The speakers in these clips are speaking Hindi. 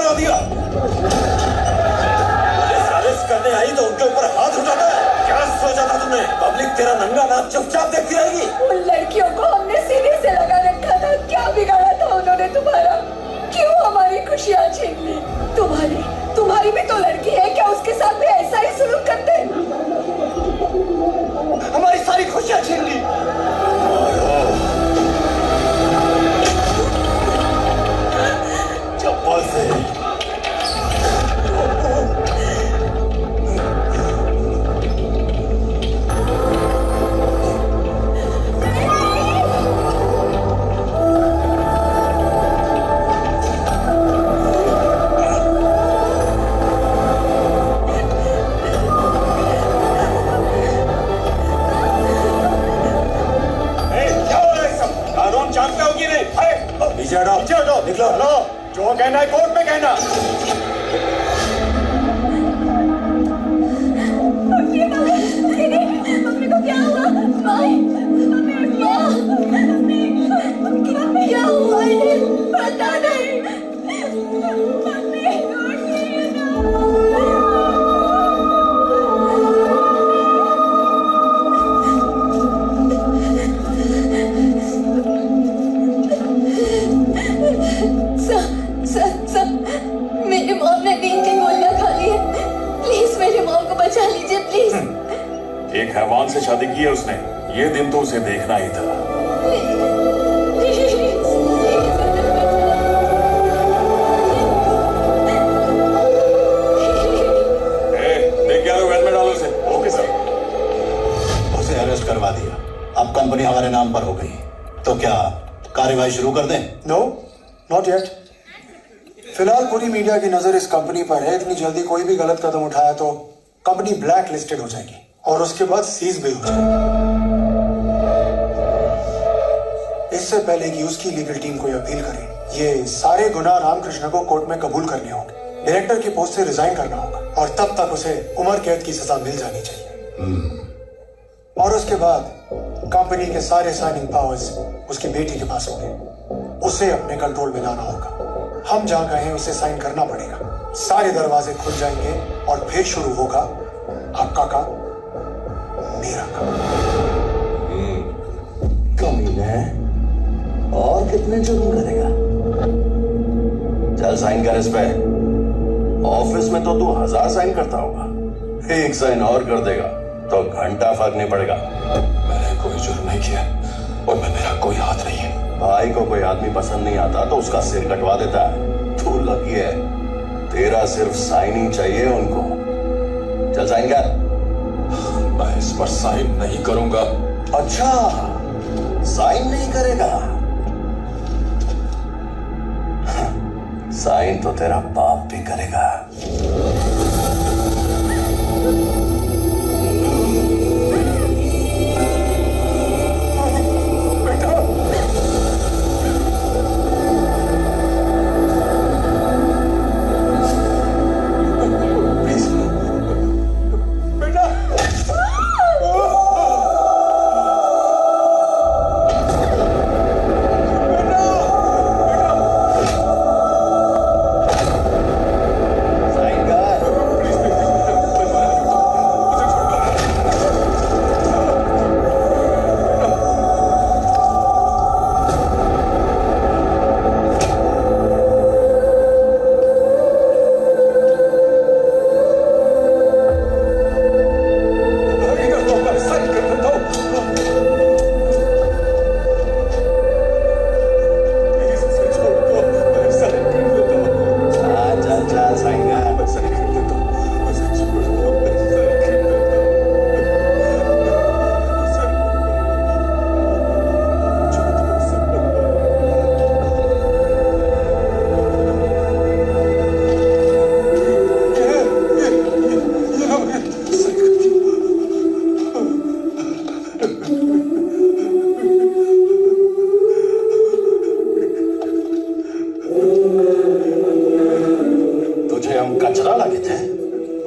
बजा दिया। पुलिस अरेस्ट करने आई तो उनके ऊपर हाथ उठाता है। क्या सोचा था तुमने? पब्लिक तेरा नंगा नाच चुपचाप देखती रहेगी? उन लड़कियों को हमने सीने से लगा रखा था। क्या बिगाड़ा था उन्होंने तुम्हारा? क्यों हमारी खुशियाँ छीन ली? तुम्हारी भी तो लड़की है, क्या उसके साथ भी ऐसा ही सुलूक करते? हमारी सारी खुशियाँ छीन ली। चप्पल से निकलो। हेलो, जो कहना है कोर्ट में कहना। मम्मी को क्या हुआ? मम्मी क्या हुआ? पता नहीं। मेरी मॉम ने नींद की गोलियां खा ली है। प्लीज मेरी मॉम को बचा लीजिए प्लीज। एक हैवान से शादी की है उसने। ये दिन तो उसे देखना ही था। देख क्या वैन में डालो उसे। Okay sir. उसे अरेस्ट करवा दिया। अब कंपनी हमारे नाम पर हो गई, तो क्या कार्यवाही शुरू कर दें? No, not yet. फिलहाल पूरी मीडिया की नजर इस कंपनी पर है। इतनी जल्दी कोई भी गलत कदम उठाया तो कंपनी ब्लैक लिस्टेड हो जाएगी और उसके बाद सीज भी हो जाएगी। इससे पहले कि उसकी लीगल टीम कोई अपील करे, ये सारे गुनाह रामकृष्ण को कोर्ट में कबूल करने होंगे। डायरेक्टर की पोस्ट से रिजाइन करना होगा और तब तक उसे उम्र कैद की सजा मिल जानी चाहिए। और उसके बाद कंपनी के सारे साइनिंग पावर्स उसकी बेटी के पास होंगे। उसे अपने कंट्रोल में लाना होगा। हम जहां कहें उसे साइन करना पड़ेगा। सारे दरवाजे खुल जाएंगे और फिर शुरू होगा आपका काम, मेरा काम। कमीने, और कितने जुर्म करेगा? चल साइन कर इस पे। ऑफिस में तो तू 1000 साइन करता होगा, एक साइन और कर देगा तो घंटा फर्क नहीं पड़ेगा। मैंने कोई जुर्म नहीं किया और मेरा कोई हाथ नहीं है। भाई को कोई आदमी पसंद नहीं आता तो उसका सिर कटवा देता है। तू लकी है, तेरा सिर्फ साइन ही चाहिए उनको। चल साइन कर। मैं इस पर साइन नहीं करूंगा। अच्छा, साइन नहीं करेगा? साइन तो तेरा बाप भी करेगा।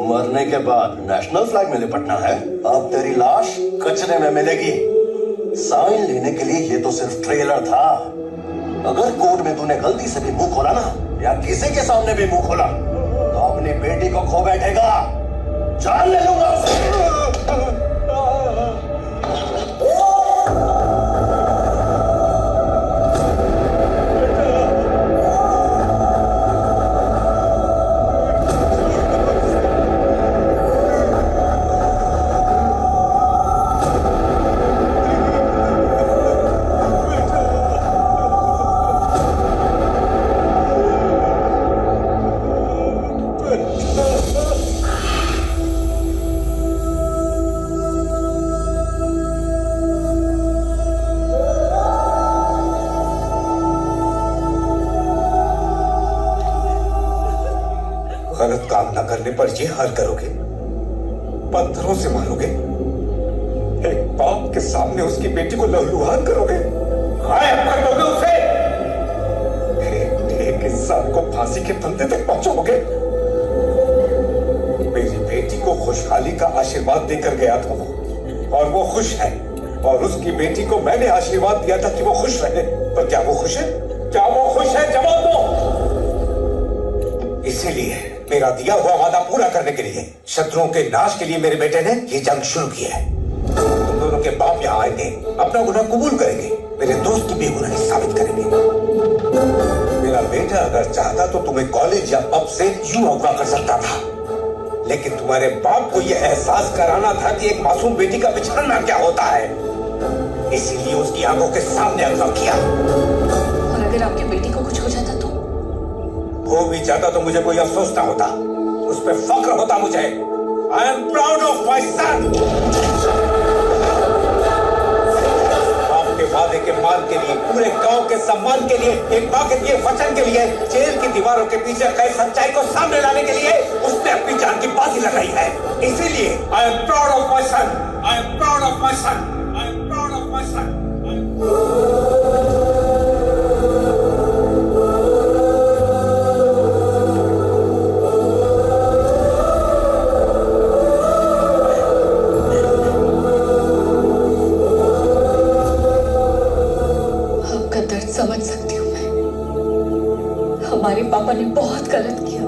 मरने के बाद नेशनल फ्लैग में लिपटना है। अब तेरी लाश कचरे में मिलेगी। साइन लेने के लिए ये तो सिर्फ ट्रेलर था। अगर कोर्ट में तूने गलती से भी मुंह खोला ना, या किसी के सामने भी मुंह खोला, तो अपनी बेटी को खो बैठेगा, जान ले लूंगा उसे। गलत काम न करने पर ये हाल करोगे? पत्थरों से मारोगे? एक बाप के सामने उसकी बेटी को लहूलुहान करोगे? गायब कर दोगे उसे? एक इंसान को फांसी के फंदे तक पहुंचाओगे? मेरी बेटी को खुशहाली का आशीर्वाद देकर गया था वो, और वो खुश है। और उसकी बेटी को मैंने आशीर्वाद दिया था कि वो खुश रहे। पर क्या वो खुश है? क्या वो खुश है? जवाब दो। इसीलिए मेरा दिया हुआ वादा पूरा करने के लिए, शत्रुओं के नाश के लिए मेरे बेटे ने ये जंग शुरू की है। तुम दोनों के बाप यहाँ आएंगे, अपना गुनाह कबूल करेंगे, मेरे दोस्त की बेगुनाही साबित करेंगे। मेरा बेटा अगर चाहता तो तुम्हें कॉलेज या पब से यूं अगवा कर सकता था, लेकिन तुम्हारे बाप को यह एहसास कराना था कि एक मासूम बेटी का बिछड़ना क्या होता है, इसीलिए उसकी आंखों के सामने अगवा किया। और अगर आपकी बेटी को कुछ हो जाता तो? हो भी जाता तो मुझे कोई अफसोस ना होता, उस पर फख्र होता मुझे। I am proud of my son. बाप के वादे के मान के लिए, पूरे गांव के सम्मान के लिए, एक मां के दिए वचन के लिए, जेल की दीवारों के पीछे कई सच्चाई को सामने लाने के लिए उसने अपनी जान की बाजी लगाई है। इसीलिए I am proud of my son. I am proud of my son. I am proud of my son. समझ सकती हूँ मैं। हमारे पापा ने बहुत गलत किया।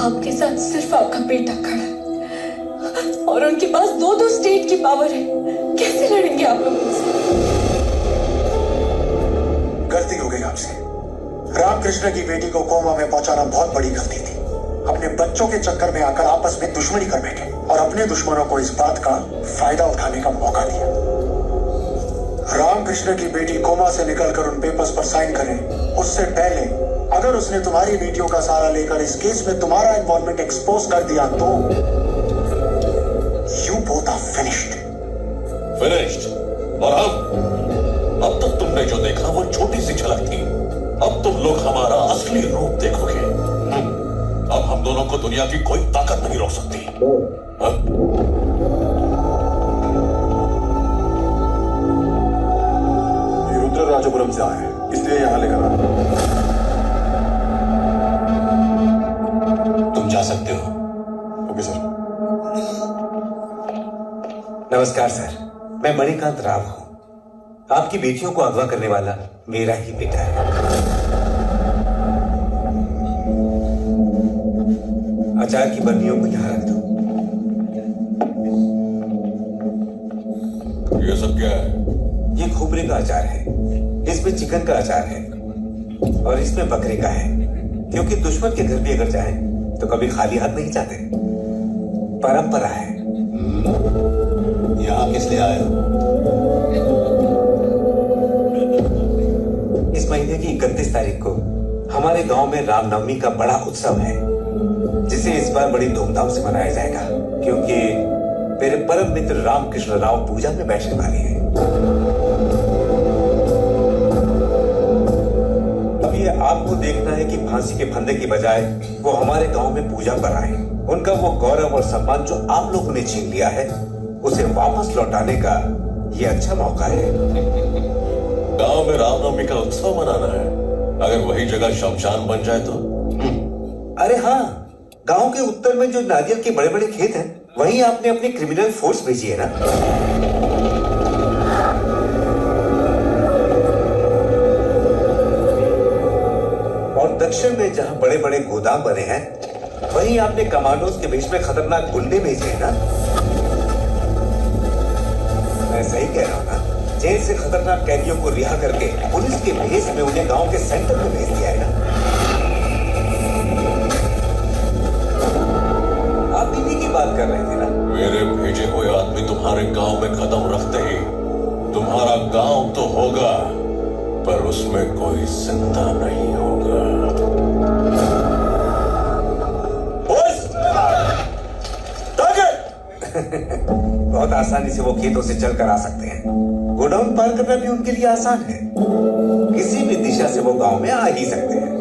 आपके साथ सिर्फ आपका बेटा खड़ा है और उनके पास दो स्टेट की पावर है। कैसे लड़ेंगे आप लोग मुझसे? गलती हो गई आपसे। रामकृष्ण की बेटी को कोमा में पहुंचाना बहुत बड़ी गलती थी। अपने बच्चों के चक्कर में आकर आपस में दुश्मनी कर बैठे और अपने दुश्मनों को इस बात का फायदा उठाने का मौका दिया। रामकृष्ण की बेटी कोमा से निकलकर उन पेपर्स पर साइन करे उससे पहले अगर उसने तुम्हारी बेटियों का सहारा लेकर इस केस में तुम्हारा इन्वॉल्वमेंट एक्सपोज कर दिया तो यू बोथ आर फिनिश्ड। और अब तक तुमने जो देखा वो छोटी सी झलक थी। अब तुम लोग हमारा असली रूप देखोगे। अब हम दोनों को दुनिया की कोई ताकत नहीं रोक सकती। राजपुरम से आए इसलिए यहाँ लेकर आया। तुम जा सकते हो। Okay sir. नमस्कार सर, मैं मणिकांत राव हूँ। आपकी बेटियों को अगवा करने वाला मेरा ही बेटा है। अचार की बर्नियों को यहाँ रख दो। ये सब क्या है? ये खोपरे का अचार है, इसमें चिकन का अचार है और इसमें बकरे का है, क्योंकि दुश्मन के घर भी अगर जाए तो कभी खाली हाथ नहीं जाते। परंपरा है। यहाँ किस लिए आए हो? इस महीने की 31 तारीख को हमारे गांव में रामनवमी का बड़ा उत्सव है, जिसे इस बार बड़ी धूमधाम से मनाया जाएगा, क्योंकि मेरे परम मित्र रामकृष्ण राव पूजा में बैठने वाले हैं। अब ये आपको देखना है कि फांसी के फंदे की बजाय वो हमारे गांव में पूजा पर आए। उनका वो गौरव और सम्मान जो आप लोगों ने छीन लिया है, उसे वापस लौटाने का ये अच्छा मौका है। गांव में रामनवमी का उत्सव मनाना है। अगर वही जगह शमशान बन जाए तो? अरे हाँ, गांव के उत्तर में जो नारियल के बड़े बड़े खेत हैं, वहीं आपने अपनी क्रिमिनल फोर्स भेजी है ना। और दक्षिण में जहां बड़े बड़े गोदाम बने हैं, वहीं आपने कमांडोज के भेष में खतरनाक गुंडे भेजे हैं ना? मैं सही कह रहा हूं ना? जेल से खतरनाक कैदियों को रिहा करके पुलिस के भेष में उन्हें गांव के सेंटर में भेज दिया है ना? आप इन्हीं की बात कर रहे थे ना? मेरे भेजे हुए आदमी तुम्हारे गांव में कदम रखते ही तुम्हारा गांव तो होगा, पर उसमें कोई जिंदा नहीं होगा। बहुत आसानी से वो खेतों से चलकर आ सकते हैं। गोडाउन पार करना भी उनके लिए आसान है। किसी भी दिशा से वो गांव में आ ही सकते हैं,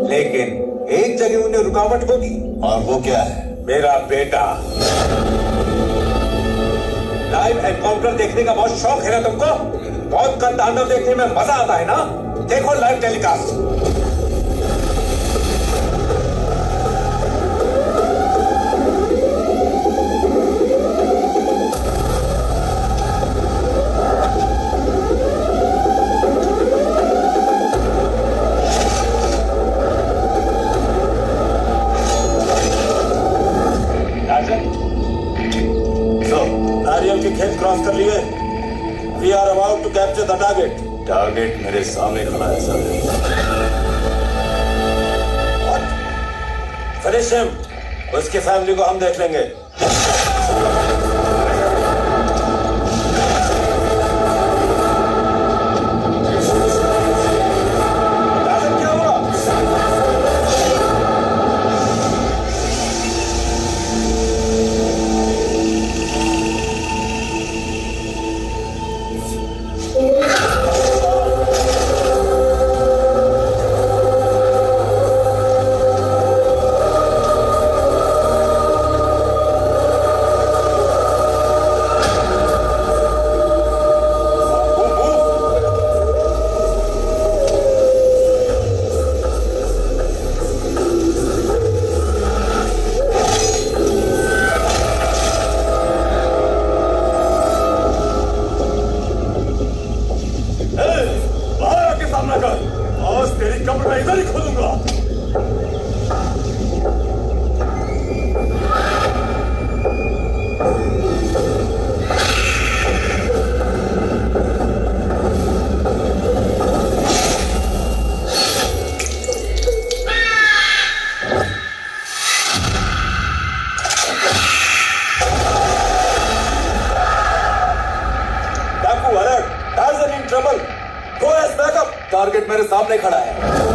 लेकिन एक जगह उन्हें रुकावट होगी। और वो क्या है? मेरा बेटा। लाइव एनकाउंटर देखने का बहुत शौक है ना तुमको? मौत का तांडव देखने में मजा आता है ना? देखो लाइव टेलीकास्ट। नारियल के खेत क्रॉस कर लिए। We are about to capture the target. Target मेरे सामने खड़ा है सर। Finish him. उसकी फैमिली को हम देख लेंगे। क्या हुआ? आज तेरी कब्र में इधर ही खोदूंगा। डाकू alert. Tarzan in trouble. Go as backup. Target मेरे सामने खड़ा है।